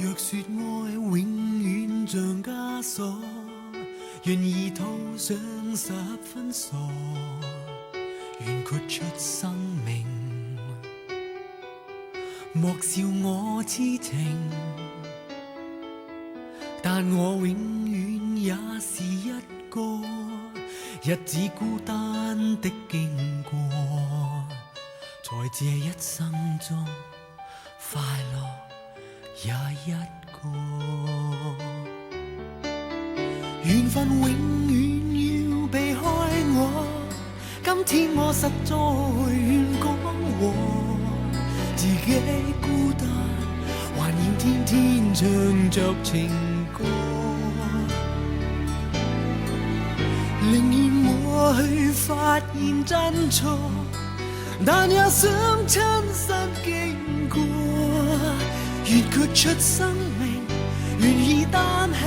若說愛永遠像枷鎖，願意套上10分傻，願豁出生命，莫笑我痴情，但我永遠也是一個日子孤單的經過，在這一生中快樂也一個，緣分永遠要避開我，今天我實在願講和，自己孤單還要天天唱着情歌，寧願我去發現真錯，但也想親身經過，願豁出生命，願意擔起